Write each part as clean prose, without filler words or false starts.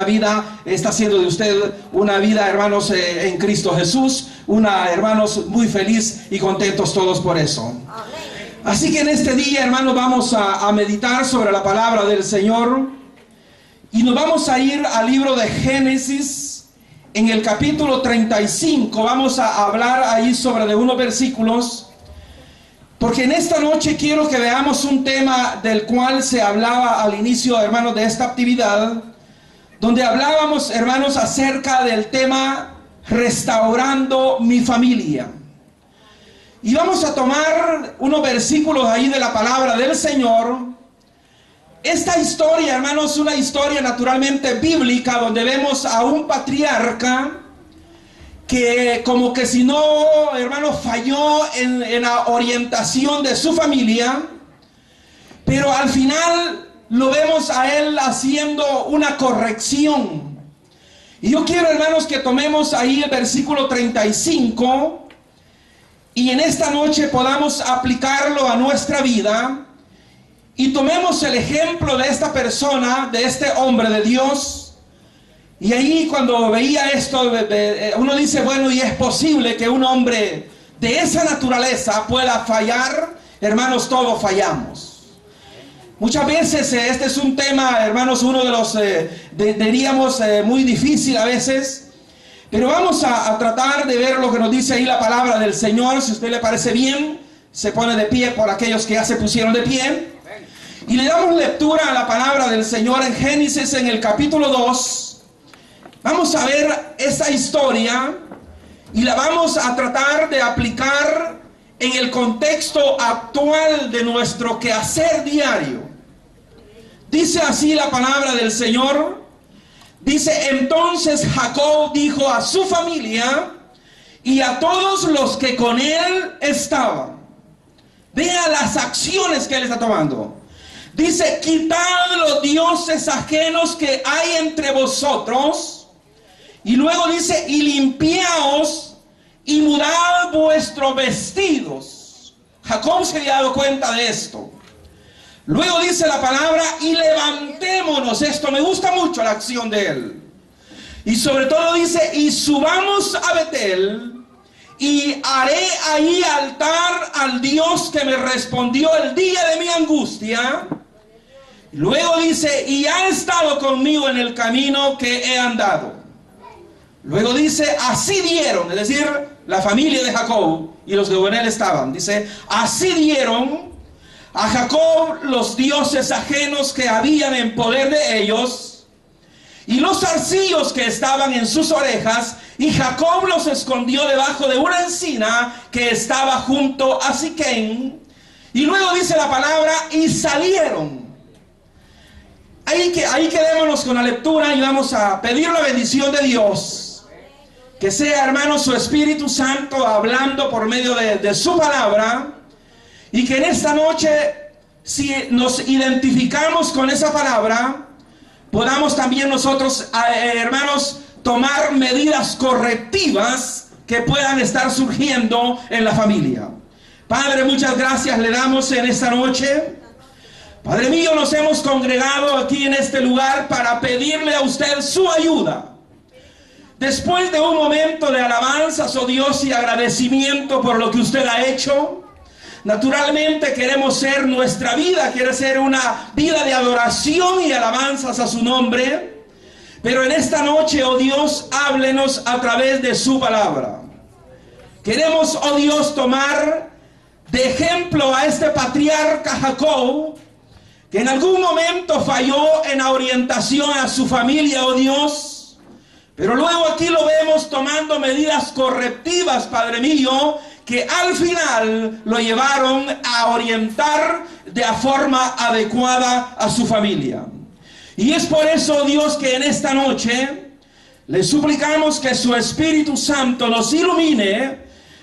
vida está haciendo de usted una vida, hermanos, en Cristo Jesús, una, hermanos, muy feliz y contentos todos por eso. Así que en este día, hermanos, vamos a meditar sobre la palabra del Señor y nos vamos a ir al libro de Génesis en el capítulo 35. Vamos a hablar ahí sobre de unos versículos, porque en esta noche quiero que veamos un tema del cual se hablaba al inicio, hermanos, de esta actividad, donde hablábamos, hermanos, acerca del tema restaurando mi familia. Y vamos a tomar unos versículos ahí de la palabra del Señor. Esta historia, hermanos, es una historia naturalmente bíblica, donde vemos a un patriarca que como que si no, hermanos, falló en la orientación de su familia, pero al final lo vemos a él haciendo una corrección. Y yo quiero, hermanos, que tomemos ahí el versículo 35 y en esta noche podamos aplicarlo a nuestra vida y tomemos el ejemplo de esta persona, de este hombre de Dios. Y ahí cuando veía esto, uno dice, bueno, y es posible que un hombre de esa naturaleza pueda fallar. Hermanos, todos fallamos. Muchas veces este es un tema, hermanos, uno de los, diríamos, muy difícil a veces. Pero vamos a tratar de ver lo que nos dice ahí la palabra del Señor. Si a usted le parece bien, se pone de pie por aquellos que ya se pusieron de pie. Y le damos lectura a la palabra del Señor en Génesis en el capítulo 2. Vamos a ver esta historia y la vamos a tratar de aplicar en el contexto actual de nuestro quehacer diario. Dice así la palabra del Señor. Dice: entonces Jacob dijo a su familia y a todos los que con él estaban. Vea las acciones que él está tomando. Dice: quitad los dioses ajenos que hay entre vosotros. Y luego dice: y limpiaos y mudad vuestros vestidos. Jacob se había dado cuenta de esto. Luego dice la palabra: y levantémonos. Esto me gusta mucho, la acción de él. Y sobre todo dice: y subamos a Betel, y haré ahí altar al Dios que me respondió el día de mi angustia. Luego dice: y ha estado conmigo en el camino que he andado. Luego dice: así dieron, es decir, la familia de Jacob y los que con él estaban. Dice: así dieron a Jacob los dioses ajenos que habían en poder de ellos, y los zarcillos que estaban en sus orejas, y Jacob los escondió debajo de una encina que estaba junto a Siquén. Y luego dice la palabra: y salieron. Ahí quedémonos con la lectura y vamos a pedir la bendición de Dios. Que sea, hermanos, su Espíritu Santo hablando por medio de su palabra. Y que en esta noche, si nos identificamos con esa palabra, podamos también nosotros, hermanos, tomar medidas correctivas que puedan estar surgiendo en la familia. Padre, muchas gracias le damos en esta noche. Padre mío, nos hemos congregado aquí en este lugar para pedirle a usted su ayuda. Después de un momento de alabanzas, oh Dios, y agradecimiento por lo que usted ha hecho, naturalmente queremos ser, nuestra vida quiere ser una vida de adoración y alabanzas a su nombre. Pero en esta noche, oh Dios, háblenos a través de su palabra. Queremos, oh Dios, tomar de ejemplo a este patriarca Jacob, que en algún momento falló en la orientación a su familia, oh Dios. Pero luego aquí lo vemos tomando medidas correctivas, Padre mío, que al final lo llevaron a orientar de forma adecuada a su familia. Y es por eso, Dios, que en esta noche le suplicamos que su Espíritu Santo nos ilumine,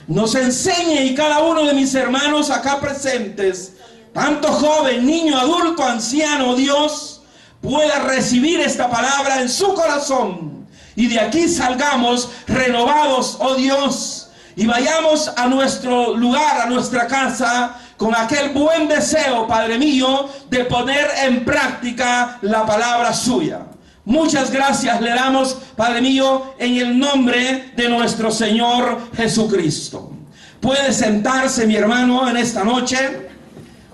nos enseñe, y cada uno de mis hermanos acá presentes, tanto joven, niño, adulto, anciano, Dios, pueda recibir esta palabra en su corazón. Y de aquí salgamos renovados, oh Dios, y vayamos a nuestro lugar, a nuestra casa, con aquel buen deseo, Padre mío, de poner en práctica la palabra suya. Muchas gracias le damos, Padre mío, en el nombre de nuestro Señor Jesucristo. Puede sentarse, mi hermano, en esta noche.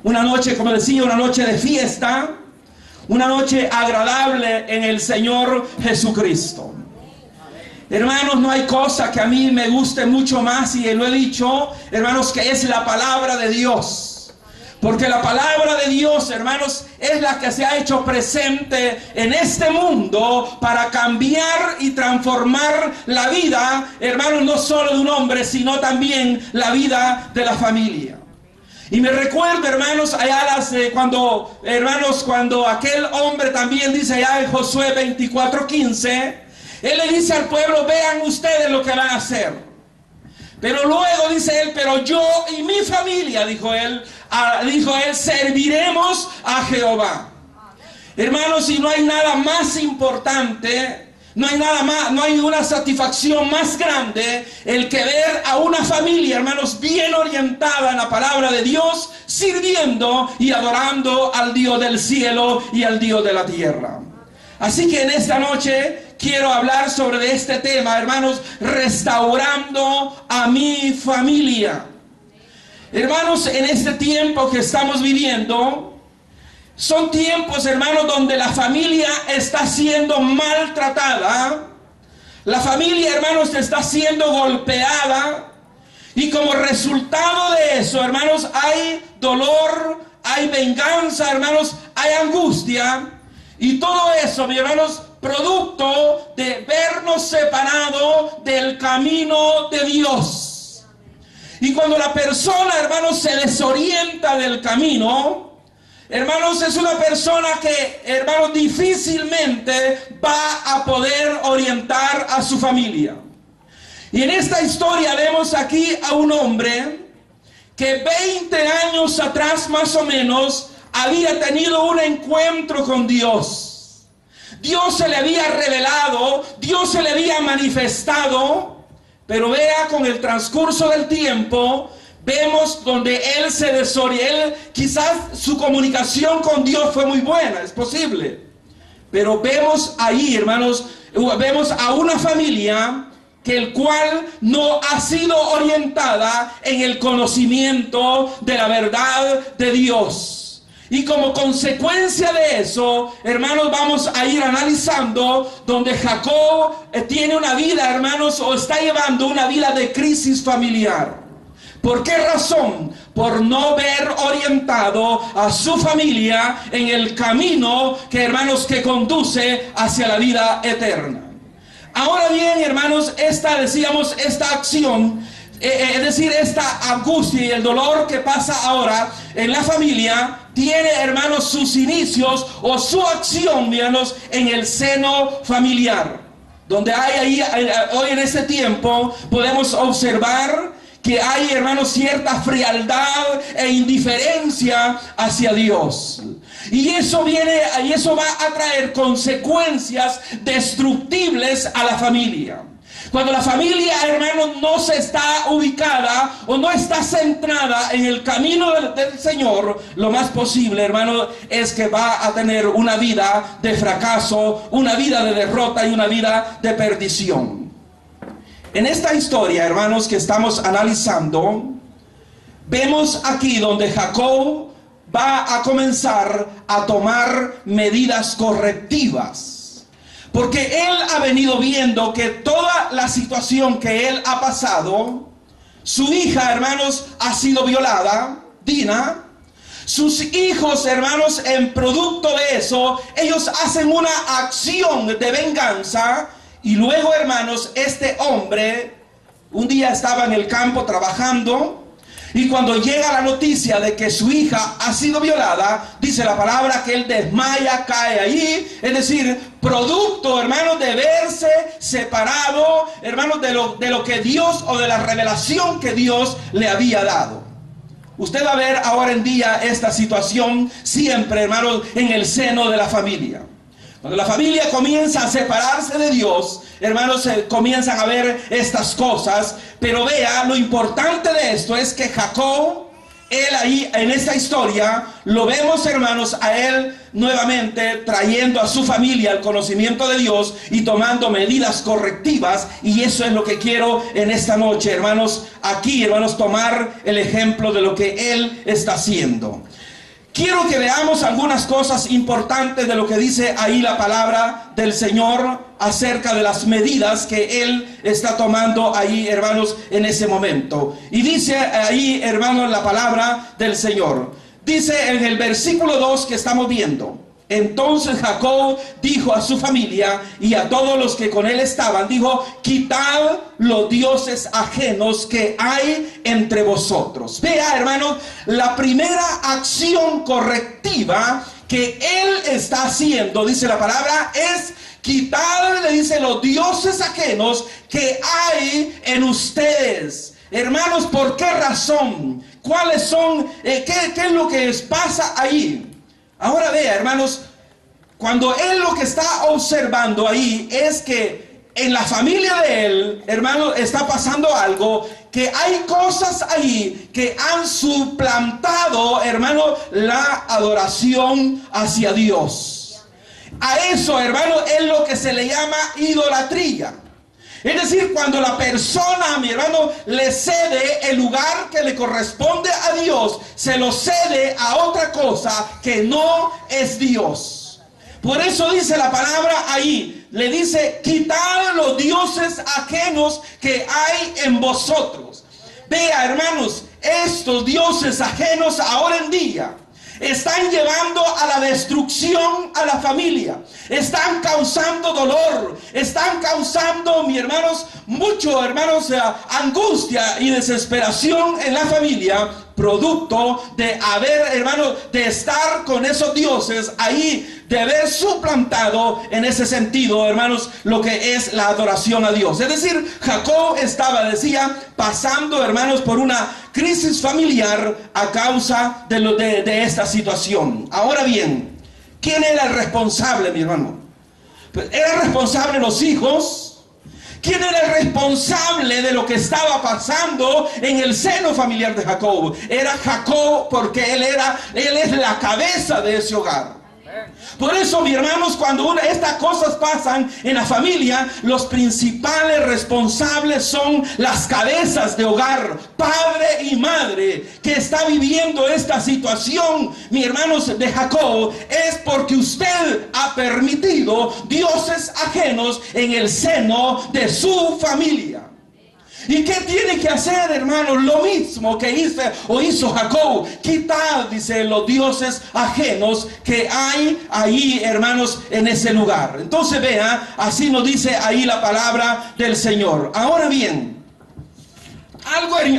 Una noche, como decía, una noche de fiesta. Una noche agradable en el Señor Jesucristo. Hermanos, no hay cosa que a mí me guste mucho más, y lo he dicho, hermanos, que es la palabra de Dios. Porque la palabra de Dios, hermanos, es la que se ha hecho presente en este mundo para cambiar y transformar la vida, hermanos, no solo de un hombre, sino también la vida de la familia. Y me recuerdo, hermanos, allá cuando aquel hombre también dice allá en Josué 24:15, él le dice al pueblo: vean ustedes lo que van a hacer. Pero luego dice él: pero yo y mi familia, dijo él, serviremos a Jehová. Hermanos, y no hay nada más importante, no hay una satisfacción más grande el que ver a una familia, hermanos, bien orientada en la palabra de Dios, sirviendo y adorando al Dios del cielo y al Dios de la tierra. Así que en esta noche quiero hablar sobre este tema, hermanos, restaurando a mi familia. Hermanos, en este tiempo que estamos viviendo, son tiempos, hermanos, donde la familia está siendo maltratada. La familia, hermanos, está siendo golpeada. Y como resultado de eso, hermanos, hay dolor, hay venganza, hermanos, hay angustia. Y todo eso, mis hermanos, producto de vernos separados del camino de Dios. Y cuando la persona, hermanos, se desorienta del camino, hermanos, es una persona que, hermanos, difícilmente va a poder orientar a su familia. Y en esta historia vemos aquí a un hombre que 20 años atrás, más o menos, había tenido un encuentro con Dios. Dios se le había revelado, Dios se le había manifestado, pero vea, con el transcurso del tiempo, vemos donde él se desorienta. Quizás su comunicación con Dios fue muy buena, es posible, pero vemos ahí, hermanos, vemos a una familia que el cual no ha sido orientada en el conocimiento de la verdad de Dios. Y como consecuencia de eso, hermanos, vamos a ir analizando donde Jacob tiene una vida, hermanos, o está llevando una vida de crisis familiar. ¿Por qué razón? Por no ver orientado a su familia en el camino que, hermanos, que conduce hacia la vida eterna. Ahora bien, hermanos, esta acción, es decir, esta angustia y el dolor que pasa ahora en la familia, tiene, hermanos, sus inicios o su acción, hermanos, en el seno familiar. Donde hay ahí, hoy en este tiempo, podemos observar que hay, hermanos, cierta frialdad e indiferencia hacia Dios. Y eso va a traer consecuencias destructibles a la familia. Cuando la familia, hermanos, no se está ubicada o no está centrada en el camino del Señor, lo más posible, hermano, es que va a tener una vida de fracaso, una vida de derrota y una vida de perdición. En esta historia, hermanos, que estamos analizando, vemos aquí donde Jacob va a comenzar a tomar medidas correctivas. Porque él ha venido viendo que toda la situación que él ha pasado, su hija, hermanos, ha sido violada, Dina. Sus hijos, hermanos, en producto de eso, ellos hacen una acción de venganza. Y luego, hermanos, este hombre un día estaba en el campo trabajando. Y cuando llega la noticia de que su hija ha sido violada, dice la palabra que él desmaya, cae allí. Es decir, producto, hermanos, de verse separado, hermanos, de lo que Dios, o de la revelación que Dios le había dado. Usted va a ver ahora en día esta situación siempre, hermanos, en el seno de la familia. Cuando la familia comienza a separarse de Dios, hermanos, comienzan a ver estas cosas. Pero vea, lo importante de esto es que Jacob, él ahí en esta historia, lo vemos, hermanos, a él nuevamente trayendo a su familia al conocimiento de Dios y tomando medidas correctivas. Y eso es lo que quiero en esta noche, hermanos, aquí, hermanos, tomar el ejemplo de lo que Él está haciendo. Quiero que veamos algunas cosas importantes de lo que dice ahí la palabra del Señor acerca de las medidas que Él está tomando ahí, hermanos, en ese momento. Y dice ahí, hermanos, la palabra del Señor. Dice en el versículo 2 que estamos viendo: entonces Jacob dijo a su familia y a todos los que con él estaban, dijo: quitad los dioses ajenos que hay entre vosotros. Vea, hermanos, la primera acción correctiva que él está haciendo, dice la palabra, es quitar, le dice, los dioses ajenos que hay en ustedes. Hermanos, ¿por qué razón? ¿Cuáles son? ¿Qué es lo que les pasa ahí? Ahora vea, hermanos, cuando él lo que está observando ahí es que en la familia de él, hermano, está pasando algo, que hay cosas ahí que han suplantado, hermano, la adoración hacia Dios. A eso, hermano, es lo que se le llama idolatría. Es decir, cuando la persona, mi hermano, le cede el lugar que le corresponde a Dios, se lo cede a otra cosa que no es Dios. Por eso dice la palabra ahí, le dice: quitad los dioses ajenos que hay en vosotros. Vea, hermanos, estos dioses ajenos ahora en día están llevando a la destrucción a la familia, están causando dolor, están causando, mis hermanos, mucho, hermanos, angustia y desesperación en la familia, producto de haber, hermanos, de estar con esos dioses ahí, de haber suplantado en ese sentido, hermanos, lo que es la adoración a Dios. Es decir, Jacob estaba, decía, pasando, hermanos, por una crisis familiar a causa de esta situación. Ahora bien, ¿quién era el responsable, mi hermano? ¿Era responsable los hijos? ¿Quién era el responsable de lo que estaba pasando en el seno familiar de Jacob? Era Jacob, porque él es la cabeza de ese hogar. Por eso, mis hermanos, cuando estas cosas pasan en la familia, los principales responsables son las cabezas de hogar, padre y madre, que está viviendo esta situación, mis hermanos, de Jacob. Es porque usted ha permitido dioses ajenos en el seno de su familia. ¿Y qué tiene que hacer, hermanos? Lo mismo que hizo Jacob. Quitad, dice, los dioses ajenos que hay ahí, hermanos, en ese lugar. Entonces vea, así nos dice ahí la palabra del Señor. Ahora bien,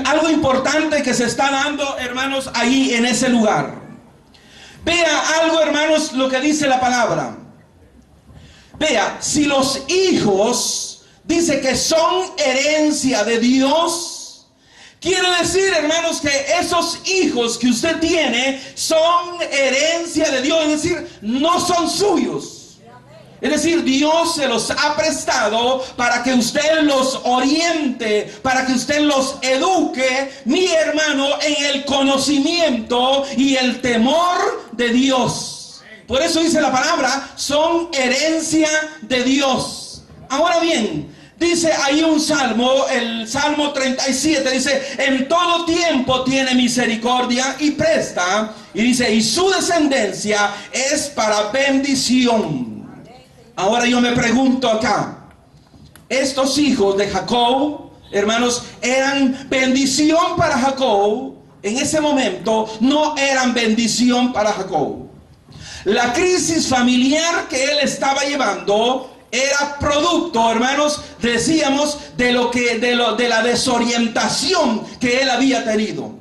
algo importante que se está dando, hermanos, ahí en ese lugar. Vea algo, hermanos, lo que dice la palabra. Vea, si los hijos dice que son herencia de Dios, quiere decir, hermanos, que esos hijos que usted tiene son herencia de Dios, es decir, no son suyos. Es decir, Dios se los ha prestado para que usted los oriente, para que usted los eduque, mi hermano, en el conocimiento y el temor de Dios. Por eso dice la palabra, son herencia de Dios. Ahora bien, dice ahí un salmo, el Salmo 37, dice: en todo tiempo tiene misericordia y presta, y dice, y su descendencia es para bendición. Ahora yo me pregunto acá, estos hijos de Jacob, hermanos, eran bendición para Jacob. En ese momento no eran bendición para Jacob. La crisis familiar que él estaba llevando era producto, hermanos, decíamos, de la desorientación que él había tenido.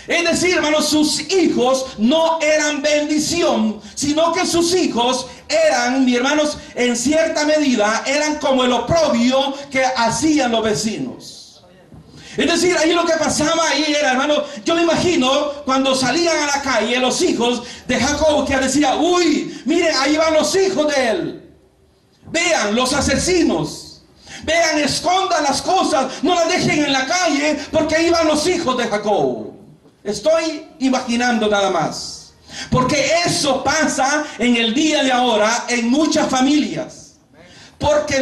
Es decir, hermanos, sus hijos no eran bendición, sino que sus hijos eran, mis hermanos, en cierta medida, eran como el oprobio que hacían los vecinos. Es decir, ahí lo que pasaba ahí era, hermano, yo me imagino cuando salían a la calle los hijos de Jacob, que decía: uy, miren, ahí van los hijos de él. Vean, los asesinos. Vean, escondan las cosas, no las dejen en la calle, porque ahí van los hijos de Jacob. Estoy imaginando nada más. Porque eso pasa en el día de ahora en muchas familias. Porque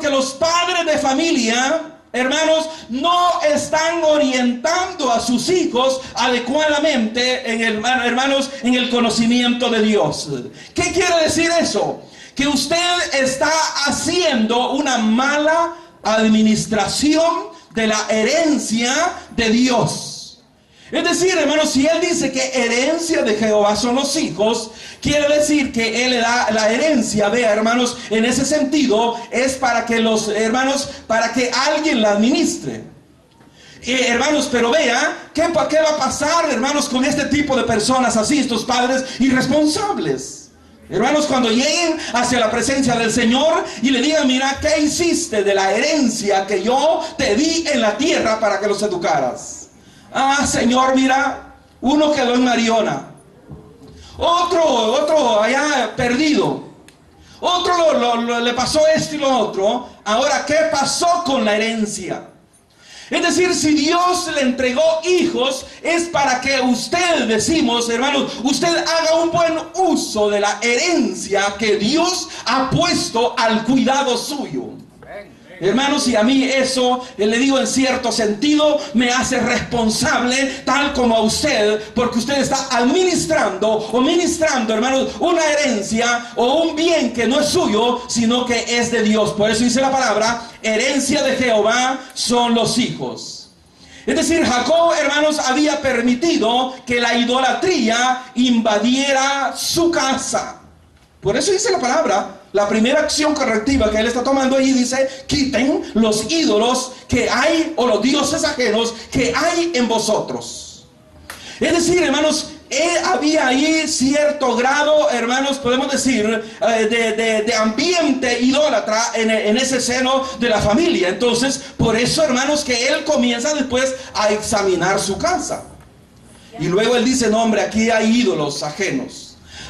los padres de familia, hermanos, no están orientando a sus hijos adecuadamente en el conocimiento de Dios. ¿Qué quiere decir eso? Que usted está haciendo una mala administración de la herencia de Dios. Es decir, hermanos, si él dice que herencia de Jehová son los hijos, quiere decir que él le da la herencia, vea, hermanos, en ese sentido es para que los hermanos, para que alguien la administre. Hermanos, pero vea, ¿qué va a pasar, hermanos, con este tipo de personas así, estos padres irresponsables? Hermanos, cuando lleguen hacia la presencia del Señor y le digan, mira, ¿qué hiciste de la herencia que yo te di en la tierra para que los educaras? Ah, Señor, mira, uno quedó en Mariona, otro allá perdido, otro le pasó esto y lo otro. Ahora, ¿qué pasó con la herencia? Es decir, si Dios le entregó hijos, es para que usted, decimos, hermanos, usted haga un buen uso de la herencia que Dios ha puesto al cuidado suyo. Hermanos, y a mí eso, le digo en cierto sentido, me hace responsable tal como a usted, porque usted está administrando o ministrando, hermanos, una herencia o un bien que no es suyo, sino que es de Dios. Por eso dice la palabra, herencia de Jehová son los hijos. Es decir, Jacob, hermanos, había permitido que la idolatría invadiera su casa. Por eso dice la palabra, la primera acción correctiva que él está tomando ahí dice, quiten los ídolos que hay, o los dioses ajenos que hay en vosotros. Es decir, hermanos, había ahí cierto grado, hermanos, podemos decir, de ambiente idólatra en ese seno de la familia. Entonces, por eso, hermanos, que él comienza después a examinar su casa. Y luego él dice, no, hombre, aquí hay ídolos ajenos.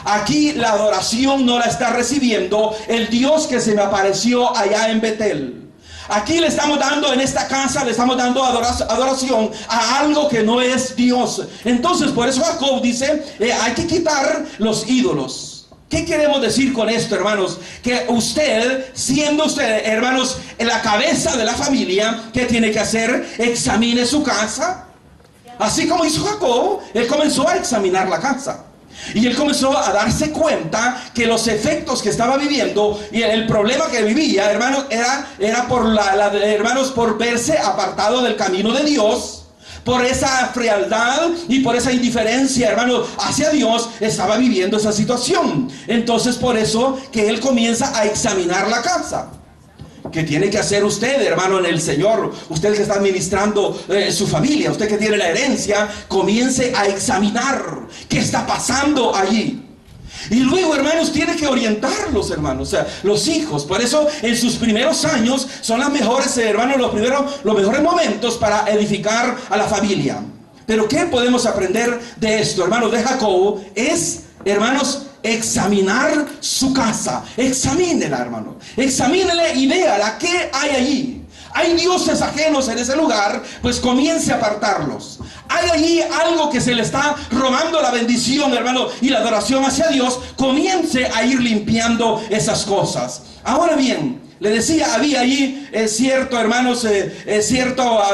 Aquí la adoración no la está recibiendo el Dios que se me apareció allá en Betel. Aquí le estamos dando, en esta casa, le estamos dando adoración a algo que no es Dios. Entonces, por eso Jacob dice, hay que quitar los ídolos. ¿Qué queremos decir con esto, hermanos? Que usted, siendo usted, hermanos, la cabeza de la familia, ¿qué tiene que hacer? Examine su casa. Así como hizo Jacob, él comenzó a examinar la casa. Y él comenzó a darse cuenta que los efectos que estaba viviendo y el problema que vivía, hermanos, era por hermanos, por verse apartado del camino de Dios, por esa frialdad y por esa indiferencia, hermanos, hacia Dios, estaba viviendo esa situación. Entonces, por eso que él comienza a examinar la casa. ¿Qué tiene que hacer usted, hermano, en el Señor? Usted que está administrando su familia, usted que tiene la herencia, comience a examinar qué está pasando allí. Y luego, hermanos, tiene que orientarlos, hermanos, o sea, los hijos. Por eso, en sus primeros años son las mejores, hermanos, los mejores momentos para edificar a la familia. Pero ¿qué podemos aprender de esto, hermanos? De Jacob es, hermanos, examinar su casa. Examínela, hermano. Examínela y véala qué hay allí. Hay dioses ajenos en ese lugar, pues comience a apartarlos. Hay allí algo que se le está robando la bendición, hermano, y la adoración hacia Dios. Comience a ir limpiando esas cosas. Ahora bien, le decía, había allí cierto, hermanos,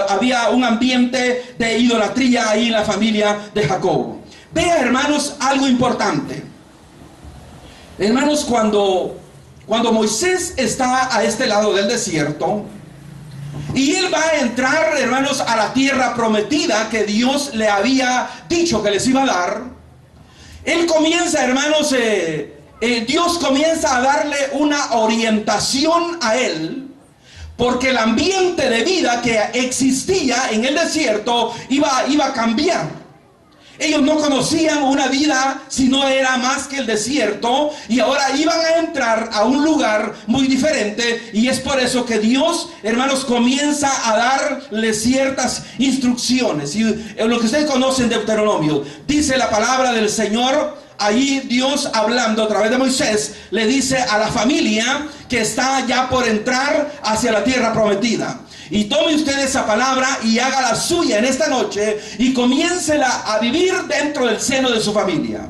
había un ambiente de idolatría ahí en la familia de Jacob. Vea, hermanos, algo importante. Hermanos, cuando Moisés está a este lado del desierto y él va a entrar, hermanos, a la tierra prometida que Dios le había dicho que les iba a dar, él comienza, hermanos, Dios comienza a darle una orientación a él, porque el ambiente de vida que existía en el desierto iba a cambiar. Ellos no conocían una vida si no era más que el desierto, y ahora iban a entrar a un lugar muy diferente, y es por eso que Dios, hermanos, comienza a darles ciertas instrucciones. Y lo que ustedes conocen de Deuteronomio, dice la palabra del Señor, ahí Dios hablando a través de Moisés, le dice a la familia que está ya por entrar hacia la tierra prometida. Y tome usted esa palabra y hágala suya en esta noche y comiéncela a vivir dentro del seno de su familia.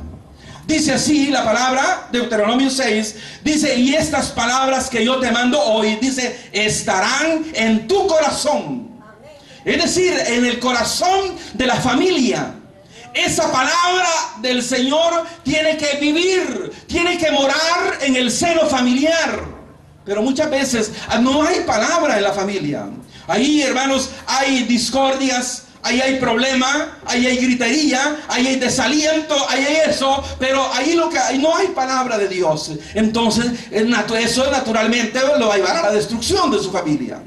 Dice así la palabra, Deuteronomio 6, dice, y estas palabras que yo te mando hoy, dice, estarán en tu corazón. Es decir, en el corazón de la familia. Esa palabra del Señor tiene que vivir, tiene que morar en el seno familiar. Pero muchas veces no hay palabra en la familia. Ahí, hermanos, hay discordias, ahí hay problema, ahí hay gritería, ahí hay desaliento, ahí hay eso, pero ahí no hay palabra de Dios. Entonces, eso naturalmente lo va a llevar a la destrucción de su familia.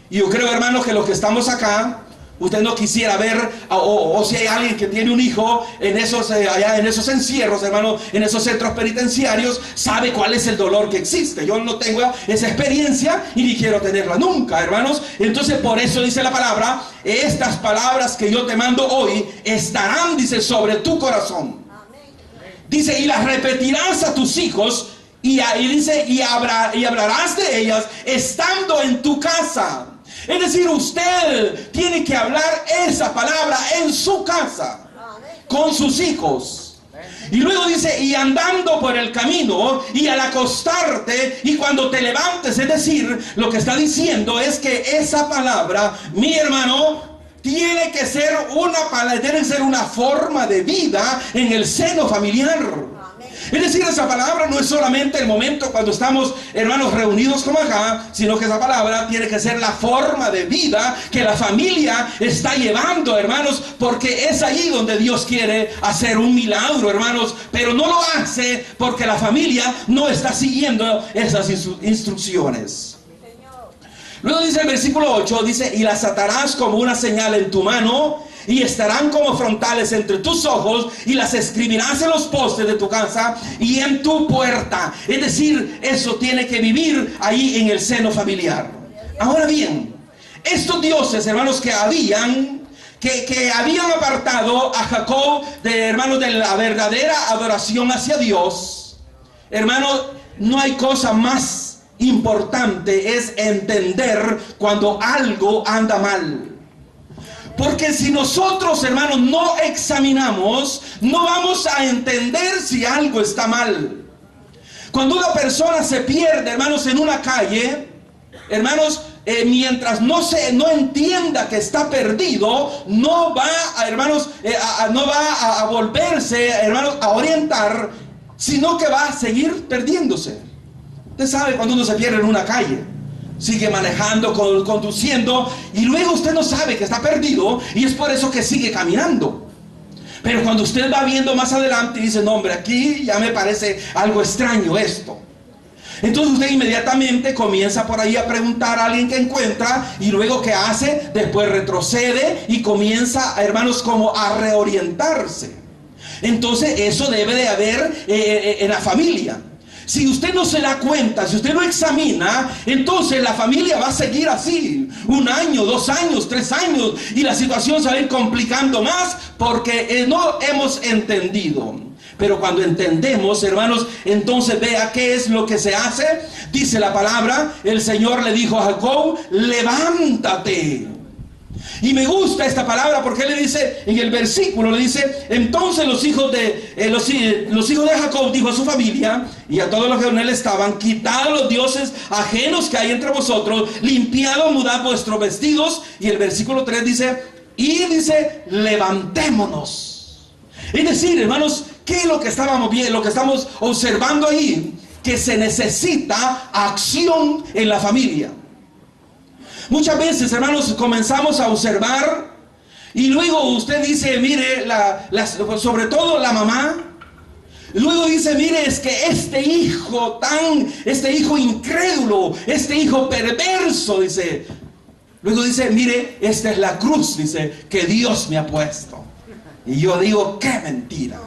Y yo creo, hermanos, que los que estamos acá, usted no quisiera ver, o si hay alguien que tiene un hijo en allá en esos encierros, hermano, en esos centros penitenciarios, sabe cuál es el dolor que existe. Yo no tengo esa experiencia y ni quiero tenerla nunca, hermanos. Entonces, por eso dice la palabra, estas palabras que yo te mando hoy estarán, dice, sobre tu corazón. Dice, y las repetirás a tus hijos, y dice, y hablarás de ellas estando en tu casa. Es decir, usted tiene que hablar esa palabra en su casa, con sus hijos. Y luego dice, y andando por el camino, y al acostarte, y cuando te levantes. Es decir, lo que está diciendo es que esa palabra, mi hermano, tiene que ser una forma de vida en el seno familiar. Es decir, esa palabra no es solamente el momento cuando estamos, hermanos, reunidos como acá, sino que esa palabra tiene que ser la forma de vida que la familia está llevando, hermanos, porque es ahí donde Dios quiere hacer un milagro, hermanos, pero no lo hace porque la familia no está siguiendo esas instrucciones. Luego dice el versículo 8, dice, y las atarás como una señal en tu mano, y estarán como frontales entre tus ojos, y las escribirás en los postes de tu casa y en tu puerta. Es decir, eso tiene que vivir ahí en el seno familiar. Ahora bien, estos dioses, hermanos, que habían apartado a Jacob hermanos, de la verdadera adoración hacia Dios, hermanos, no hay cosa más importante, es entender cuando algo anda mal. Porque si nosotros, hermanos, no examinamos, no vamos a entender si algo está mal. Cuando una persona se pierde, hermanos, en una calle, hermanos, mientras no entienda que está perdido, no va, hermanos, no va a volverse, hermanos, a orientar, sino que va a seguir perdiéndose. Usted sabe cuando uno se pierde en una calle, sigue manejando, conduciendo, y luego usted no sabe que está perdido, y es por eso que sigue caminando. Pero cuando usted va viendo más adelante y dice, no, hombre, aquí ya me parece algo extraño esto. Entonces usted inmediatamente comienza por ahí a preguntar a alguien que encuentra, y luego ¿qué hace? Después retrocede y comienza, hermanos, como a reorientarse. Entonces eso debe de haber en la familia. Si usted no se da cuenta, si usted no examina, entonces la familia va a seguir así, 1 año, 2 años, 3 años, y la situación se va a ir complicando más porque no hemos entendido. Pero cuando entendemos, hermanos, entonces vea qué es lo que se hace. Dice la palabra, el Señor le dijo a Jacob, levántate. Y me gusta esta palabra porque le dice, en el versículo le dice, entonces los hijos de Jacob, dijo a su familia y a todos los que con él estaban, quitad los dioses ajenos que hay entre vosotros, limpiad, mudad vuestros vestidos. Y el versículo 3 dice, y dice, levantémonos. Es decir, hermanos, ¿qué es lo que estábamos viendo, lo que estamos observando ahí? Que se necesita acción en la familia. Muchas veces, hermanos, comenzamos a observar y luego usted dice, mire, sobre todo la mamá, luego dice, mire, es que este hijo incrédulo, este hijo perverso, dice, luego dice, mire, esta es la cruz, dice, que Dios me ha puesto. Y yo digo, qué mentira.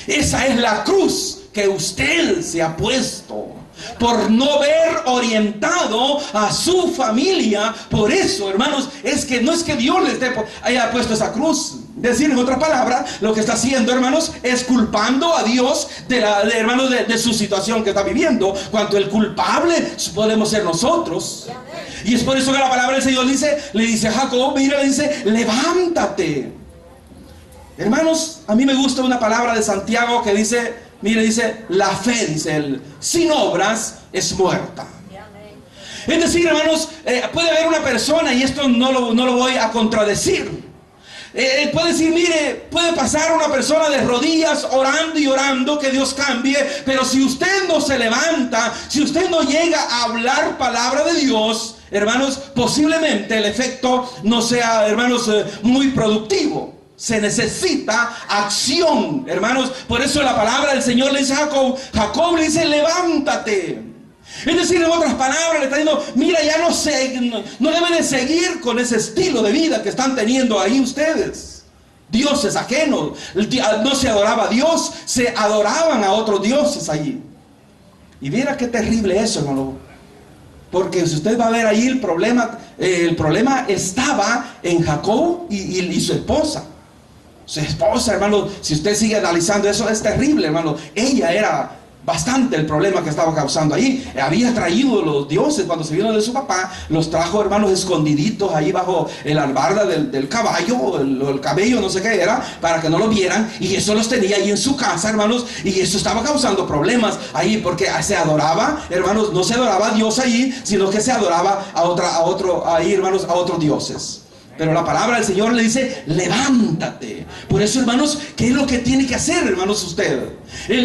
Esa es la cruz que usted se ha puesto por no ver orientado a su familia. Por eso, hermanos, es que no es que Dios les haya puesto esa cruz. Decir, en otras palabras, lo que está haciendo, hermanos, es culpando a Dios de su situación que está viviendo, cuando el culpable podemos ser nosotros. Y es por eso que la palabra del Señor le dice a Jacob, mira, le dice, levántate. Hermanos, a mí me gusta una palabra de Santiago que dice, mire, dice, la fe, dice él, sin obras es muerta. Es decir, hermanos, puede haber una persona, y esto no lo voy a contradecir. Puede decir, mire, puede pasar una persona de rodillas orando y orando que Dios cambie, pero si usted no se levanta, si usted no llega a hablar palabra de Dios, hermanos, posiblemente el efecto no sea, hermanos, muy productivo. Se necesita acción, hermanos. Por eso la palabra del Señor le dice a Jacob le dice, levántate. Es decir, en otras palabras, le está diciendo, mira, ya no deben de seguir con ese estilo de vida que están teniendo ahí ustedes. Dioses ajenos, no se adoraba a Dios, se adoraban a otros dioses allí. Y mira qué terrible eso, hermano. Porque si usted va a ver ahí el problema estaba en Jacob y su esposa. Su esposa, hermano, si usted sigue analizando eso, es terrible, hermano. Ella era bastante el problema que estaba causando ahí. Había traído los dioses cuando se vino de su papá, los trajo, hermanos, escondiditos ahí bajo el albarda del caballo, el cabello, no sé qué era, para que no lo vieran, y eso los tenía ahí en su casa, hermanos, y eso estaba causando problemas ahí, porque se adoraba, hermanos, no se adoraba a Dios allí, sino que se adoraba a otros dioses. Pero la palabra del Señor le dice, levántate. Por eso, hermanos, ¿qué es lo que tiene que hacer, hermanos, usted?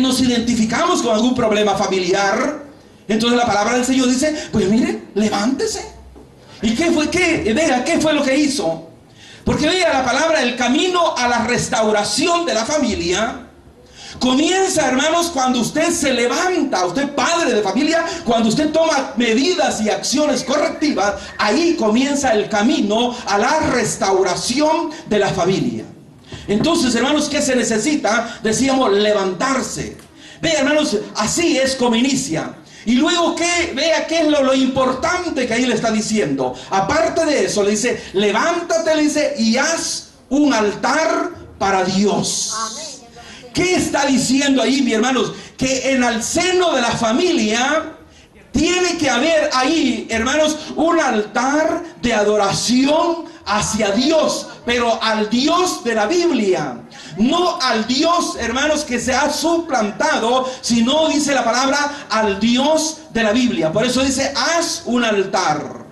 Nos identificamos con algún problema familiar. Entonces la palabra del Señor dice, pues mire, levántese. ¿Y qué fue lo que hizo? Porque vea la palabra, el camino a la restauración de la familia comienza, hermanos, cuando usted se levanta, usted padre de familia, cuando usted toma medidas y acciones correctivas, ahí comienza el camino a la restauración de la familia. Entonces, hermanos, ¿qué se necesita? Decíamos, levantarse. Vea, hermanos, así es como inicia. Y luego, vea qué es lo importante que ahí le está diciendo. Aparte de eso, le dice, levántate, le dice, y haz un altar para Dios. Amén. ¿Qué está diciendo ahí, mis hermanos? Que en el seno de la familia tiene que haber ahí, hermanos, un altar de adoración hacia Dios, pero al Dios de la Biblia. No al Dios, hermanos, que se ha suplantado, sino, dice la palabra, al Dios de la Biblia. Por eso dice, haz un altar.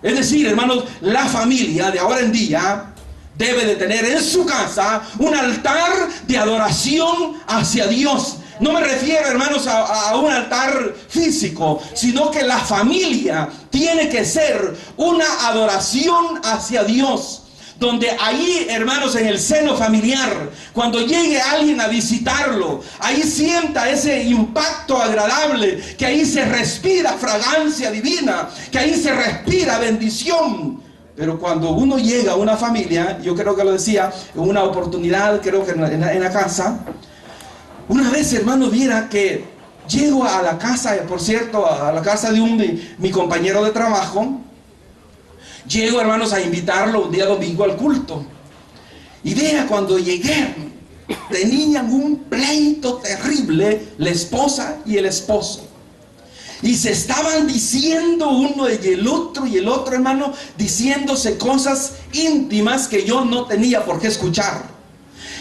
Es decir, hermanos, la familia de ahora en día debe de tener en su casa un altar de adoración hacia Dios. No me refiero, hermanos, a un altar físico, sino que la familia tiene que ser una adoración hacia Dios. Donde ahí, hermanos, en el seno familiar, cuando llegue alguien a visitarlo, ahí sienta ese impacto agradable, que ahí se respira fragancia divina, que ahí se respira bendición. Pero cuando uno llega a una familia, yo creo que lo decía en una oportunidad, creo que en la casa, una vez, hermano, viera que llego a la casa, por cierto, a la casa de mi compañero de trabajo. Llego, hermanos, a invitarlo un día domingo al culto. Y vea, cuando llegué, tenían un pleito terrible, la esposa y el esposo. Y se estaban diciendo uno y el otro, hermano, diciéndose cosas íntimas que yo no tenía por qué escuchar.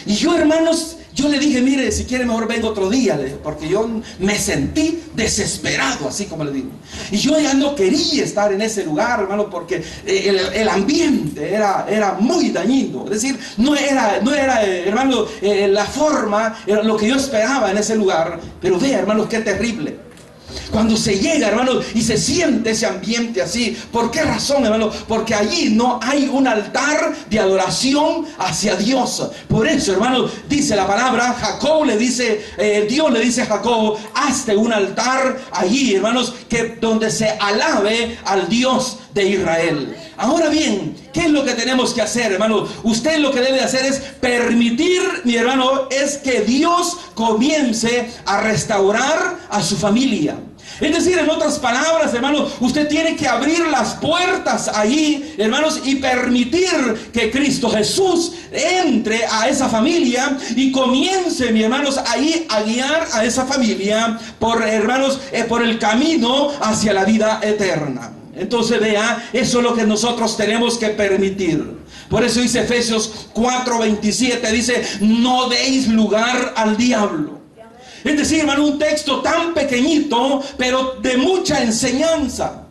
Y yo, hermanos, yo le dije, mire, si quiere mejor vengo otro día, porque yo me sentí desesperado, así como le digo. Y yo ya no quería estar en ese lugar, hermano, porque el ambiente era muy dañino. Es decir, no era hermano, la forma, era lo que yo esperaba en ese lugar. Pero vea, hermanos, qué terrible. Cuando se llega, hermano, y se siente ese ambiente así. ¿Por qué razón, hermano? Porque allí no hay un altar de adoración hacia Dios. Por eso, hermano, dice la palabra, Dios le dice a Jacob, hazte un altar allí, hermanos, donde se alabe al Dios de Israel. Ahora bien, ¿qué es lo que tenemos que hacer, hermano? Usted lo que debe hacer es permitir, mi hermano, es que Dios comience a restaurar a su familia. Es decir, en otras palabras, hermanos, usted tiene que abrir las puertas ahí, hermanos, y permitir que Cristo Jesús entre a esa familia y comience, mis hermanos, ahí a guiar a esa familia por el camino hacia la vida eterna. Entonces vea, eso es lo que nosotros tenemos que permitir. Por eso dice Efesios 4:27, dice, no deis lugar al diablo. Es decir, hermano, un texto tan pequeñito, pero de mucha enseñanza.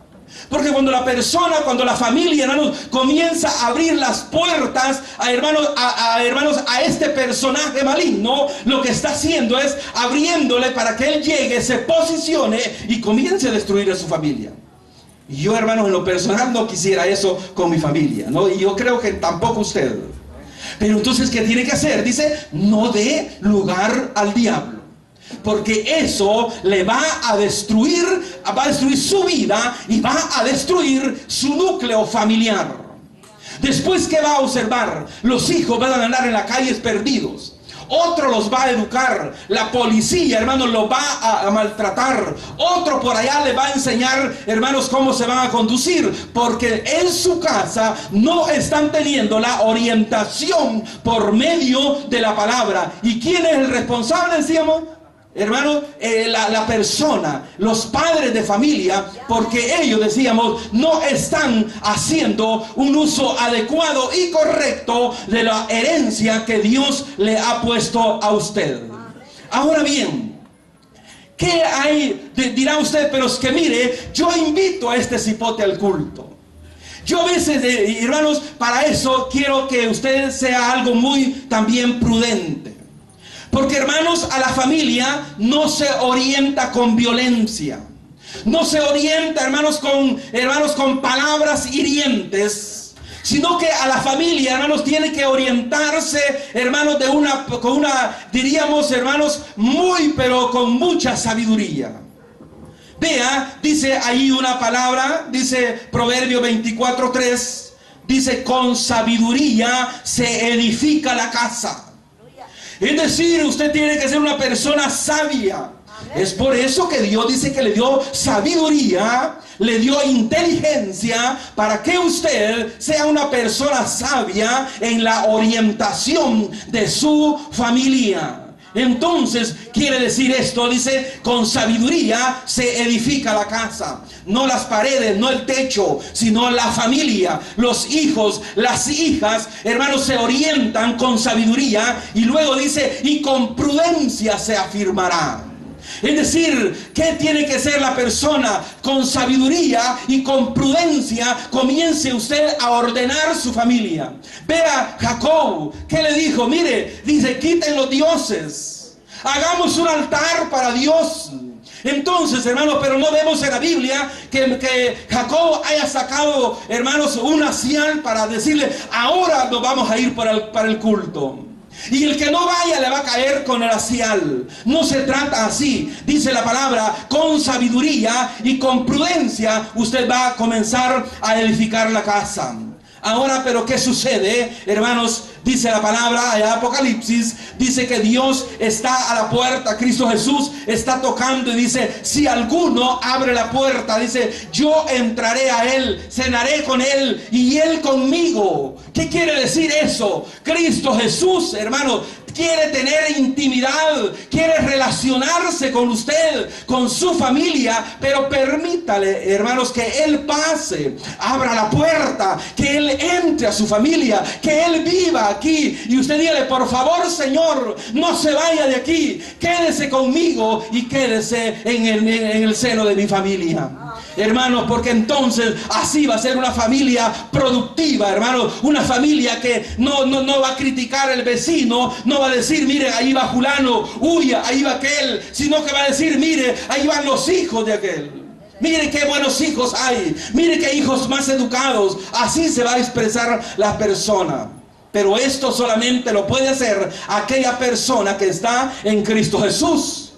Porque cuando la persona, cuando la familia, hermanos, comienza a abrir las puertas a este personaje maligno, lo que está haciendo es abriéndole para que él llegue, se posicione y comience a destruir a su familia. Y yo, hermanos, en lo personal no quisiera eso con mi familia, ¿no? Y yo creo que tampoco usted. Pero entonces, ¿qué tiene que hacer? Dice, no dé lugar al diablo. Porque eso le va a destruir su vida y va a destruir su núcleo familiar. Después, ¿qué va a observar? Los hijos van a andar en las calles perdidos. Otro los va a educar. La policía, hermanos, los va a maltratar. Otro por allá le va a enseñar, hermanos, cómo se van a conducir. Porque en su casa no están teniendo la orientación por medio de la palabra. ¿Y quién es el responsable, decíamos? Hermano, la persona, los padres de familia, porque ellos, decíamos, no están haciendo un uso adecuado y correcto de la herencia que Dios le ha puesto a usted. Ahora bien, ¿qué hay? Dirá usted, pero es que mire, yo invito a este cipote al culto. Yo a veces, hermanos, para eso quiero que usted sea algo muy también prudente. Porque, hermanos, a la familia no se orienta con violencia. No se orienta, hermanos, con palabras hirientes. Sino que a la familia, hermanos, tiene que orientarse, hermanos, diríamos, hermanos, pero con mucha sabiduría. Vea, dice ahí una palabra, dice Proverbio 24:3, dice, con sabiduría se edifica la casa. Es decir, usted tiene que ser una persona sabia. Es por eso que Dios dice que le dio sabiduría, le dio inteligencia, para que usted sea una persona sabia en la orientación de su familia. Entonces, quiere decir esto, dice, con sabiduría se edifica la casa. No las paredes, no el techo, sino la familia, los hijos, las hijas, hermanos, se orientan con sabiduría. Y luego dice, y con prudencia se afirmará. Es decir, ¿qué tiene que ser la persona? Con sabiduría y con prudencia comience usted a ordenar su familia. Vea Jacob, ¿qué le dijo? Mire, dice, quiten los dioses, hagamos un altar para Dios. Entonces, hermanos, pero no vemos en la Biblia que Jacob haya sacado, hermanos, una señal para decirle, ahora nos vamos a ir para el culto. Y el que no vaya le va a caer con el asial. No se trata así. Dice la palabra, con sabiduría y con prudencia usted va a comenzar a edificar la casa. Ahora, pero ¿qué sucede, hermanos? Dice la palabra en Apocalipsis, dice que Dios está a la puerta, Cristo Jesús está tocando y dice, si alguno abre la puerta, dice, yo entraré a él, cenaré con él y él conmigo. ¿Qué quiere decir eso? Cristo Jesús, hermano, quiere tener intimidad, quiere relacionarse con usted, con su familia, pero permítale, hermanos, que Él pase, abra la puerta, que Él entre a su familia, que Él viva aquí. Y usted dígale, por favor, Señor, no se vaya de aquí, quédese conmigo y quédese en el seno de mi familia. Hermanos, porque entonces así va a ser una familia productiva, hermanos, una familia que no va a criticar al vecino, no va a decir, mire, ahí va fulano, uy, ahí va aquel, sino que va a decir, mire, ahí van los hijos de aquel. Mire qué buenos hijos hay, mire qué hijos más educados. Así se va a expresar la persona. Pero esto solamente lo puede hacer aquella persona que está en Cristo Jesús.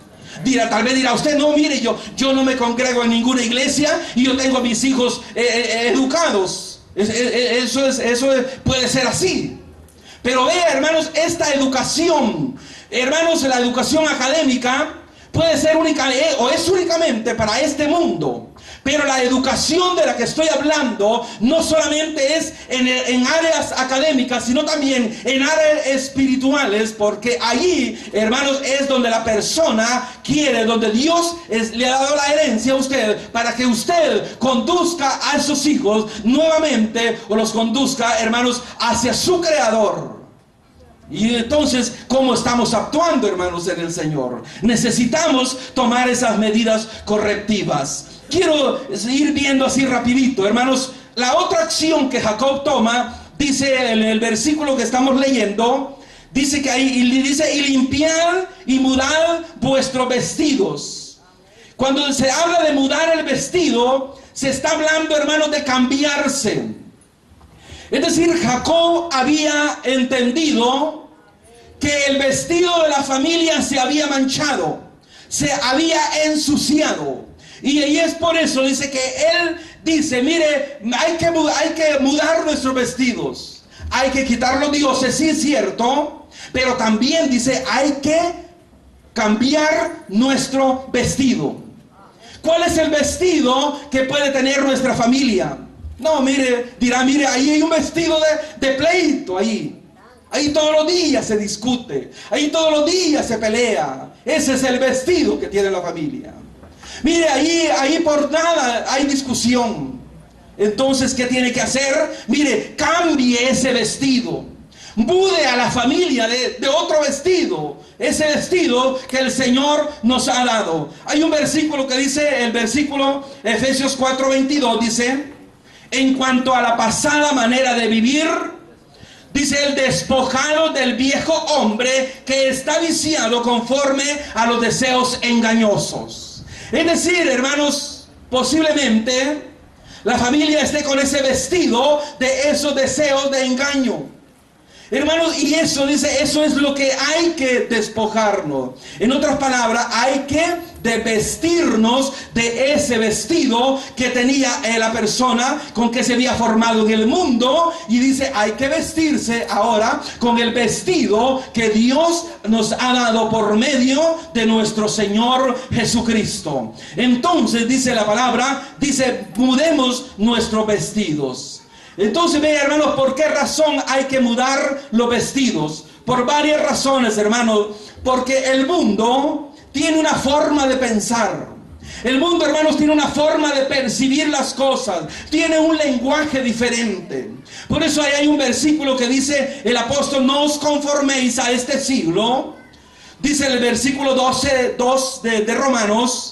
Tal vez dirá usted, no, mire, yo no me congrego en ninguna iglesia y yo tengo a mis hijos educados. Eso puede ser así. Pero vea, hermanos, esta educación, hermanos, la educación académica puede ser única o es únicamente para este mundo. Pero la educación de la que estoy hablando no solamente es en áreas académicas, sino también en áreas espirituales, porque allí, hermanos, es donde la persona quiere, donde Dios le ha dado la herencia a usted, para que usted conduzca a sus hijos nuevamente, o los conduzca, hermanos, hacia su Creador. Y entonces, ¿cómo estamos actuando, hermanos, en el Señor? Necesitamos tomar esas medidas correctivas. Quiero ir viendo así rapidito, hermanos. La otra acción que Jacob toma, dice en el versículo que estamos leyendo, dice que ahí dice: y limpiad y mudad vuestros vestidos. Cuando se habla de mudar el vestido, se está hablando, hermanos, de cambiarse. Es decir, Jacob había entendido que el vestido de la familia se había manchado, se había ensuciado. Y es por eso, dice que él dice: mire, hay que mudar nuestros vestidos, hay que quitar los dioses, sí es cierto, pero también dice, hay que cambiar nuestro vestido. ¿Cuál es el vestido que puede tener nuestra familia? No, mire, dirá: mire, ahí hay un vestido de pleito, ahí todos los días se discute, ahí todos los días se pelea. Ese es el vestido que tiene la familia. Mire, ahí por nada hay discusión. Entonces, ¿qué tiene que hacer? Mire, cambie ese vestido, mude a la familia de otro vestido, ese vestido que el Señor nos ha dado. Hay un versículo que dice, el versículo Efesios 4:22, dice: en cuanto a la pasada manera de vivir, dice, el despojado del viejo hombre que está viciado conforme a los deseos engañosos. Es decir, hermanos, posiblemente la familia esté con ese vestido de esos deseos de engaño. Hermanos, y eso dice, eso es lo que hay que despojarnos. En otras palabras, hay que vestirnos de ese vestido que tenía la persona con que se había formado en el mundo. Y dice, hay que vestirse ahora con el vestido que Dios nos ha dado por medio de nuestro Señor Jesucristo. Entonces dice la palabra, dice, mudemos nuestros vestidos. Entonces, vean, hermanos, ¿por qué razón hay que mudar los vestidos? Por varias razones, hermanos. Porque el mundo tiene una forma de pensar. El mundo, hermanos, tiene una forma de percibir las cosas. Tiene un lenguaje diferente. Por eso ahí hay un versículo que dice el apóstol: no os conforméis a este siglo. Dice el versículo 12:2 de Romanos.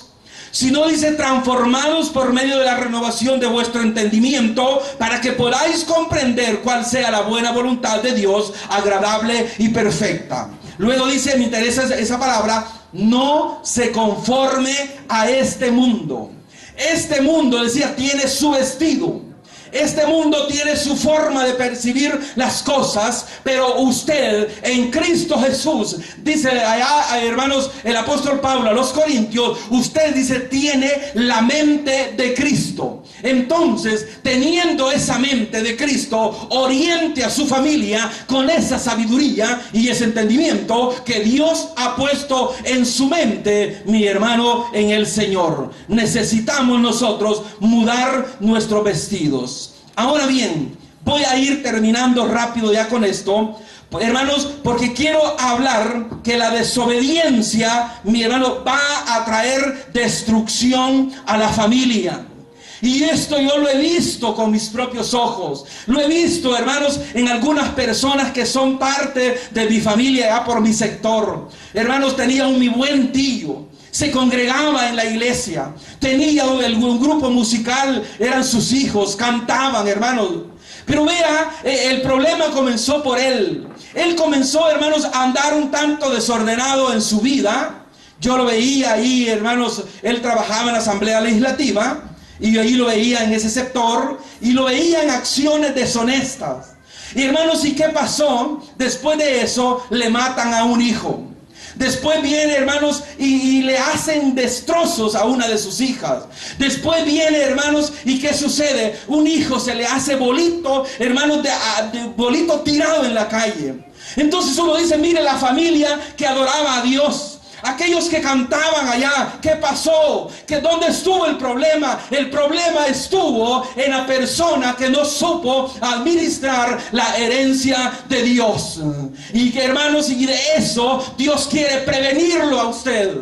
Sino, dice, transformados por medio de la renovación de vuestro entendimiento, para que podáis comprender cuál sea la buena voluntad de Dios, agradable y perfecta. Luego dice, me interesa esa palabra: no se conforme a este mundo. Este mundo, decía, tiene su vestido. Este mundo tiene su forma de percibir las cosas, pero usted en Cristo Jesús, dice allá, hermanos, el apóstol Pablo a los Corintios, usted, dice, tiene la mente de Cristo. Entonces, teniendo esa mente de Cristo, oriente a su familia con esa sabiduría y ese entendimiento que Dios ha puesto en su mente, mi hermano, en el Señor. Necesitamos nosotros mudar nuestros vestidos. Ahora bien, voy a ir terminando rápido ya con esto, hermanos, porque quiero hablar que la desobediencia, mi hermano, va a traer destrucción a la familia. Y esto yo lo he visto con mis propios ojos. Lo he visto, hermanos, en algunas personas que son parte de mi familia, ya por mi sector. Hermanos, tenía mi buen tío. Se congregaba en la iglesia. Tenía un grupo musical, eran sus hijos, cantaban, hermanos. Pero vea, el problema comenzó por él. Él comenzó, hermanos, a andar un tanto desordenado en su vida. Yo lo veía ahí, hermanos, él trabajaba en la Asamblea Legislativa. Y yo ahí lo veía en ese sector. Y lo veía en acciones deshonestas. Y hermanos, ¿y qué pasó? Después de eso, le matan a un hijo. Después viene, hermanos, y le hacen destrozos a una de sus hijas. Después viene, hermanos, ¿y qué sucede? Un hijo se le hace bolito, hermanos, de bolito tirado en la calle. Entonces uno dice, mire, la familia que adoraba a Dios, Aquellos que cantaban allá, ¿qué pasó? ¿Dónde estuvo el problema? El problema estuvo en la persona que no supo administrar la herencia de Dios. Y que, hermanos, y de eso Dios quiere prevenirlo a usted,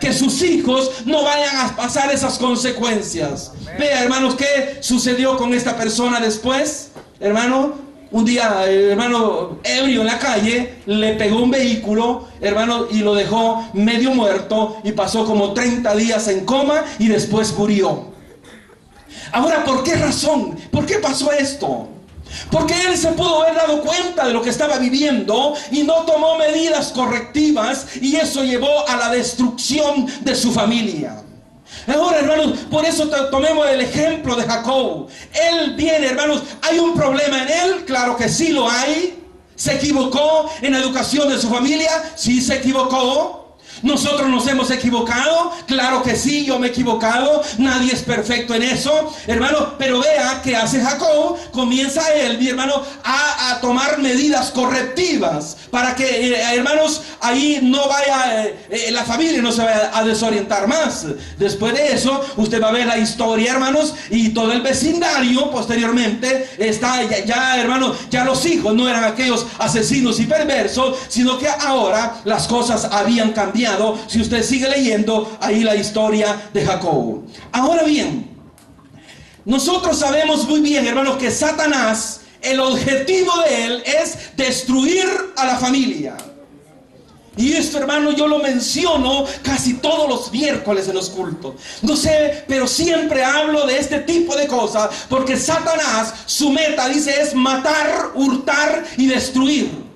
que sus hijos no vayan a pasar esas consecuencias. Vea, hermanos, ¿qué sucedió con esta persona después? Hermano, un día, hermano, ebrio en la calle, le pegó un vehículo, hermano, y lo dejó medio muerto, y pasó como 30 días en coma y después murió. Ahora, ¿por qué razón? ¿Por qué pasó esto? Porque él se pudo haber dado cuenta de lo que estaba viviendo y no tomó medidas correctivas, y eso llevó a la destrucción de su familia. Ahora, hermanos, por eso tomemos el ejemplo de Jacob. Él viene, hermanos, ¿hay un problema en él? Claro que sí lo hay. ¿Se equivocó en la educación de su familia? Sí, se equivocó. ¿Nosotros nos hemos equivocado? Claro que sí, yo me he equivocado. Nadie es perfecto en eso, hermano. Pero vea que hace Jacob. Comienza él, mi hermano, a tomar medidas correctivas para que, hermanos, ahí no vaya, la familia no se vaya a desorientar más. Después de eso, usted va a ver la historia, hermanos, y todo el vecindario posteriormente está ya, hermanos, ya los hijos no eran aquellos asesinos y perversos, sino que ahora las cosas habían cambiado. Si usted sigue leyendo ahí la historia de Jacob. Ahora bien, nosotros sabemos muy bien, hermanos, que Satanás, el objetivo de él es destruir a la familia. Y esto, hermano, yo lo menciono casi todos los miércoles en los cultos. No sé, pero siempre hablo de este tipo de cosas, porque Satanás, su meta, dice, es matar, hurtar y destruir.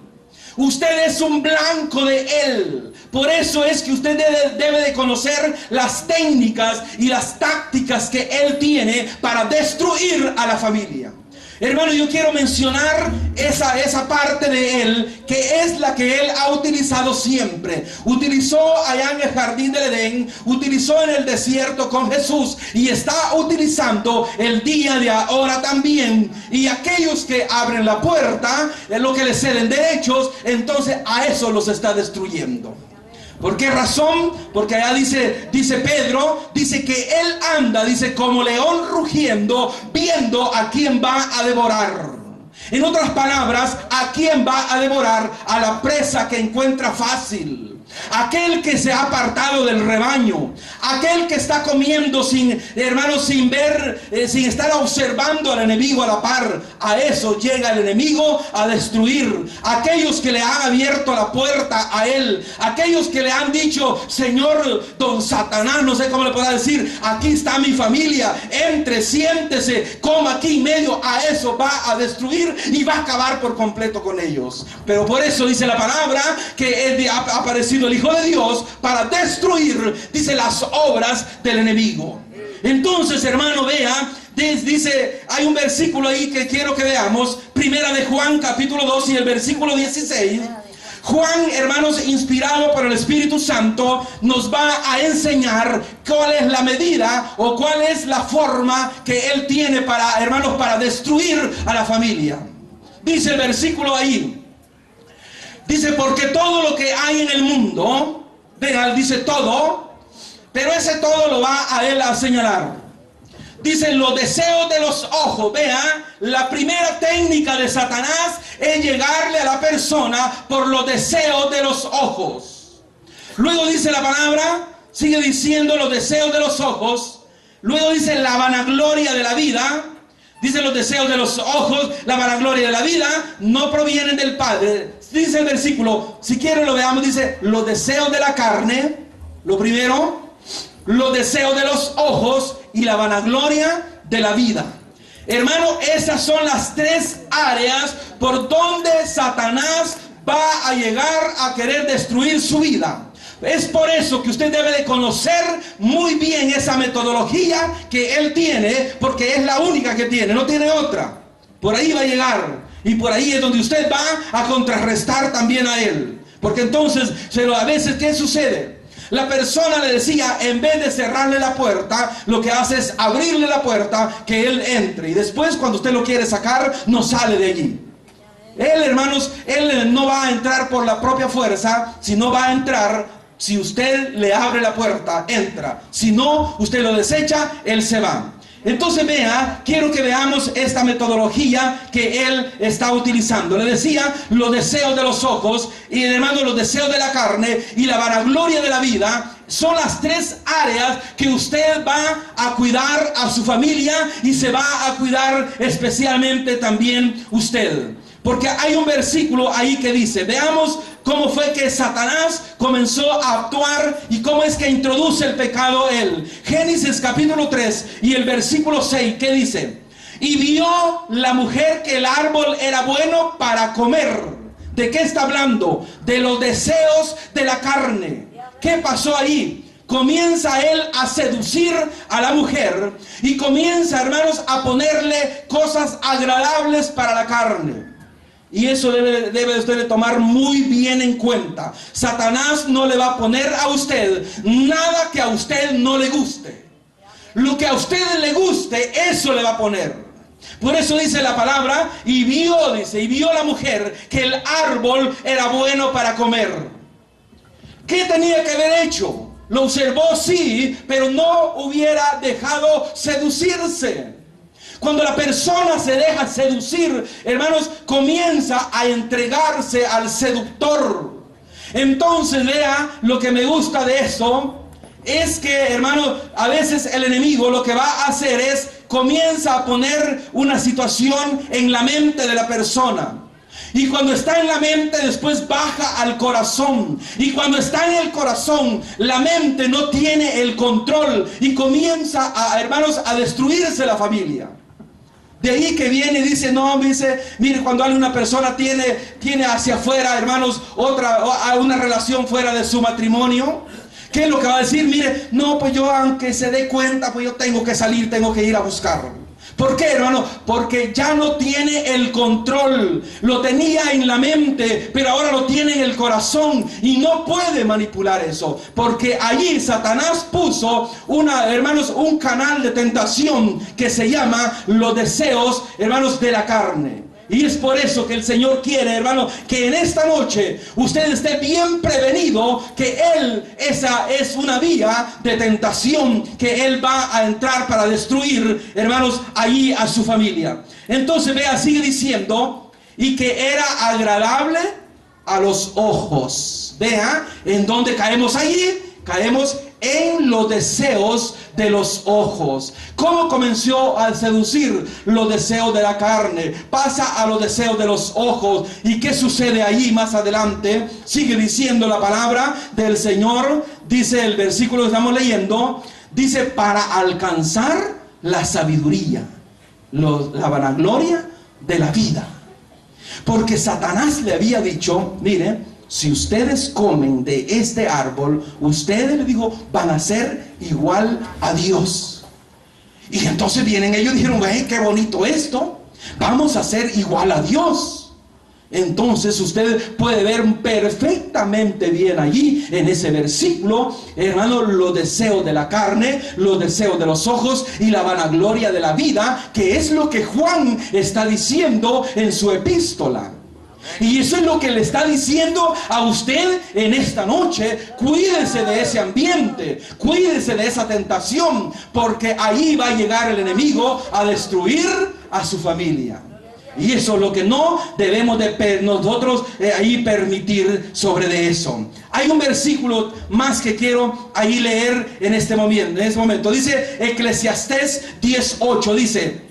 Usted es un blanco de él. Por eso es que usted debe de conocer las técnicas y las tácticas que él tiene para destruir a la familia. Hermano, yo quiero mencionar esa parte de él, que es la que él ha utilizado siempre. Utilizó allá en el jardín del Edén, utilizó en el desierto con Jesús, y está utilizando el día de ahora también. Y aquellos que abren la puerta, lo que les ceden derechos, entonces a eso los está destruyendo. ¿Por qué razón? Porque allá dice Pedro, dice que él anda, dice, como león rugiendo, viendo a quién va a devorar. En otras palabras, ¿a quién va a devorar? A la presa que encuentra fácil. Aquel que se ha apartado del rebaño, aquel que está comiendo sin, hermanos, sin ver, sin estar observando al enemigo a la par. A eso llega el enemigo a destruir. Aquellos que le han abierto la puerta a él, aquellos que le han dicho, Señor, don Satanás, no sé cómo le pueda decir, aquí está mi familia, entre, siéntese, coma aquí en medio. A eso va a destruir y va a acabar por completo con ellos. Pero por eso dice la palabra que ha aparecido el Hijo de Dios para destruir, dice, las obras del enemigo. Entonces, hermano, vea, dice, hay un versículo ahí que quiero que veamos, primera de Juan capítulo 2 y el versículo 16. Juan, hermanos, inspirado por el Espíritu Santo, nos va a enseñar cuál es la medida o cuál es la forma que él tiene para, hermanos, para destruir a la familia. Dice el versículo ahí. Dice, porque todo lo que hay en el mundo, vean, dice todo, pero ese todo lo va a él a señalar. Dice, los deseos de los ojos. Vea, la primera técnica de Satanás es llegarle a la persona por los deseos de los ojos. Luego dice la palabra, sigue diciendo los deseos de los ojos. Luego dice la vanagloria de la vida. Dice los deseos de los ojos, la vanagloria de la vida, no provienen del Padre. Dice el versículo, si quieren lo veamos, dice, los deseos de la carne, lo primero, los deseos de los ojos y la vanagloria de la vida. Hermano, esas son las tres áreas por donde Satanás va a llegar a querer destruir su vida. Es por eso que usted debe de conocer muy bien esa metodología que él tiene, porque es la única que tiene, no tiene otra. Por ahí va a llegar, y por ahí es donde usted va a contrarrestar también a él. Porque entonces, a veces, ¿qué sucede? La persona le decía, en vez de cerrarle la puerta, lo que hace es abrirle la puerta, que él entre. Y después, cuando usted lo quiere sacar, no sale de allí. Él, hermanos, él no va a entrar por la propia fuerza, sino va a entrar Si usted le abre la puerta, entra. Si no, usted lo desecha, él se va. Entonces vea, quiero que veamos esta metodología que él está utilizando. Le decía, los deseos de los ojos, y hermano, los deseos de la carne y la vanagloria de la vida son las tres áreas que usted va a cuidar a su familia y se va a cuidar especialmente también usted. Porque hay un versículo ahí que dice, veamos cómo fue que Satanás comenzó a actuar y cómo es que introduce el pecado él. Génesis capítulo 3 y el versículo 6, ¿qué dice? Y vio la mujer que el árbol era bueno para comer. ¿De qué está hablando? De los deseos de la carne. ¿Qué pasó ahí? Comienza él a seducir a la mujer y comienza, hermanos, a ponerle cosas agradables para la carne. Y eso debe usted de tomar muy bien en cuenta. Satanás no le va a poner a usted nada que a usted no le guste. Lo que a usted le guste, eso le va a poner. Por eso dice la palabra, y vio la mujer que el árbol era bueno para comer. ¿Qué tenía que haber hecho? Lo observó, sí, pero no hubiera dejado seducirse. Cuando la persona se deja seducir, hermanos, comienza a entregarse al seductor. Entonces, vea, lo que me gusta de eso es que, hermanos, a veces el enemigo lo que va a hacer es, comienza a poner una situación en la mente de la persona. Y cuando está en la mente, después baja al corazón. Y cuando está en el corazón, la mente no tiene el control y comienza hermanos, a destruirse la familia. De ahí que viene y dice, no, dice, mire, cuando una persona tiene hacia afuera, hermanos, una relación fuera de su matrimonio, ¿qué es lo que va a decir? Mire, no, pues yo aunque se dé cuenta, pues yo tengo que salir, tengo que ir a buscarlo. ¿Por qué, hermano? Porque ya no tiene el control. Lo tenía en la mente, pero ahora lo tiene en el corazón y no puede manipular eso. Porque allí Satanás puso hermanos, un canal de tentación que se llama los deseos, hermanos, de la carne. Y es por eso que el Señor quiere, hermano, que en esta noche usted esté bien prevenido, que esa es una vía de tentación que Él va a entrar para destruir, hermanos, allí a su familia. Entonces, vea, sigue diciendo, y que era agradable a los ojos. Vea, ¿en dónde caemos allí? Caemos en los deseos de los ojos. ¿Cómo comenzó a seducir los deseos de la carne? Pasa a los deseos de los ojos. ¿Y qué sucede allí más adelante? Sigue diciendo la palabra del Señor. Dice el versículo que estamos leyendo. Dice, para alcanzar la sabiduría, la vanagloria de la vida. Porque Satanás le había dicho, mire, si ustedes comen de este árbol, ustedes, le digo, van a ser igual a Dios. Y entonces vienen ellos y dijeron, hey, qué bonito esto, vamos a ser igual a Dios. Entonces usted puede ver perfectamente bien allí en ese versículo, hermano, los deseos de la carne, los deseos de los ojos y la vanagloria de la vida, que es lo que Juan está diciendo en su epístola. Y eso es lo que le está diciendo a usted en esta noche. Cuídese de ese ambiente, cuídese de esa tentación, porque ahí va a llegar el enemigo a destruir a su familia. Y eso es lo que no debemos de nosotros ahí permitir sobre de eso. Hay un versículo más que quiero ahí leer en este momento. Dice Eclesiastés 10:8, dice...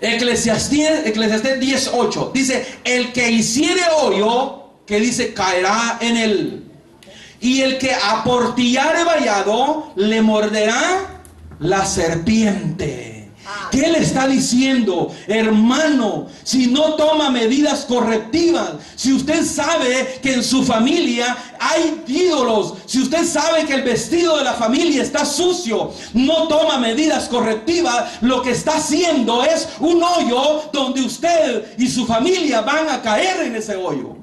Eclesiastés 10:8 dice, el que hiciere hoyo, que dice, caerá en él, y el que aportillare vallado, le morderá la serpiente. ¿Qué le está diciendo? Hermano, si no toma medidas correctivas, si usted sabe que en su familia hay ídolos, si usted sabe que el vestido de la familia está sucio, no toma medidas correctivas, lo que está haciendo es un hoyo donde usted y su familia van a caer en ese hoyo.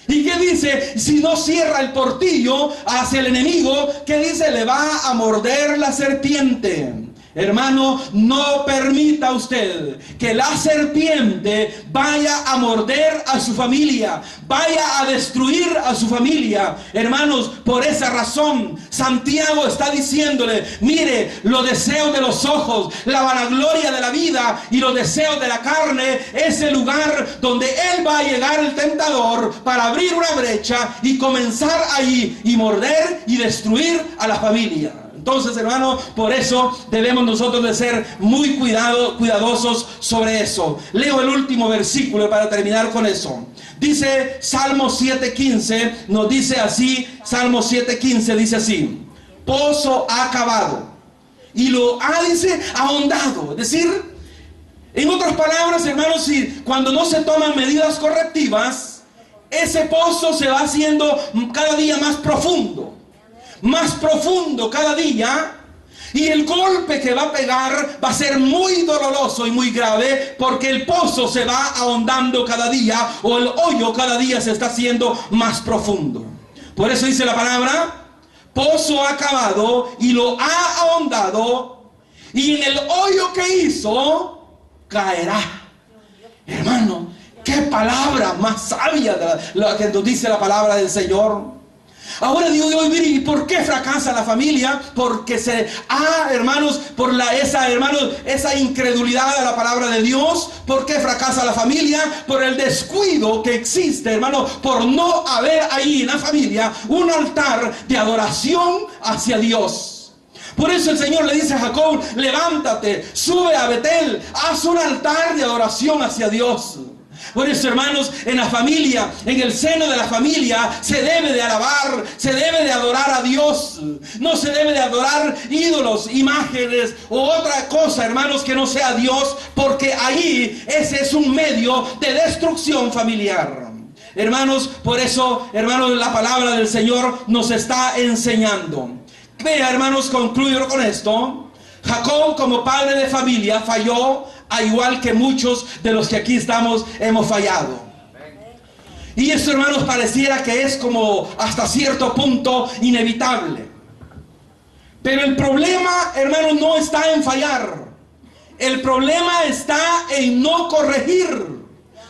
¿Y qué dice? Si no cierra el portillo hacia el enemigo, ¿qué dice? Le va a morder la serpiente. Hermano, no permita usted que la serpiente vaya a morder a su familia, vaya a destruir a su familia. Hermanos, por esa razón, Santiago está diciéndole, mire, los deseos de los ojos, la vanagloria de la vida y los deseos de la carne es el lugar donde él va a llegar, el tentador, para abrir una brecha y comenzar ahí y morder y destruir a la familia. Entonces, hermano, por eso debemos nosotros de ser muy cuidadosos sobre eso. Leo el último versículo para terminar con eso. Dice Salmo 7:15, nos dice así, Salmo 7:15 dice así: pozo ha cavado y lo ha, dice, ahondado. Es decir, en otras palabras, hermanos, si cuando no se toman medidas correctivas, ese pozo se va haciendo cada día más profundo cada día, y el golpe que va a pegar va a ser muy doloroso y muy grave, porque el pozo se va ahondando cada día, o el hoyo cada día se está haciendo más profundo. Por eso dice la palabra, pozo ha cavado y lo ha ahondado, y en el hoyo que hizo caerá. Hermano, qué palabra más sabia la que nos dice la palabra del Señor. Ahora digo yo, mire, ¿y por qué fracasa la familia? Porque hermanos, por esa incredulidad a la palabra de Dios. ¿Por qué fracasa la familia? Por el descuido que existe, hermano, por no haber ahí en la familia un altar de adoración hacia Dios. Por eso el Señor le dice a Jacob, levántate, sube a Betel, haz un altar de adoración hacia Dios. Por eso, hermanos, en la familia, en el seno de la familia, se debe de alabar, se debe de adorar a Dios. No se debe de adorar ídolos, imágenes o otra cosa, hermanos, que no sea Dios, porque ahí ese es un medio de destrucción familiar. Hermanos, por eso, hermanos, la palabra del Señor nos está enseñando. Vea, hermanos, concluyo con esto. Jacob, como padre de familia, falló, al igual que muchos de los que aquí estamos hemos fallado. Y esto, hermanos, pareciera que es como hasta cierto punto inevitable. Pero el problema, hermanos, no está en fallar. El problema está en no corregir.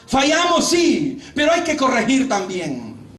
Fallamos, sí, pero hay que corregir también.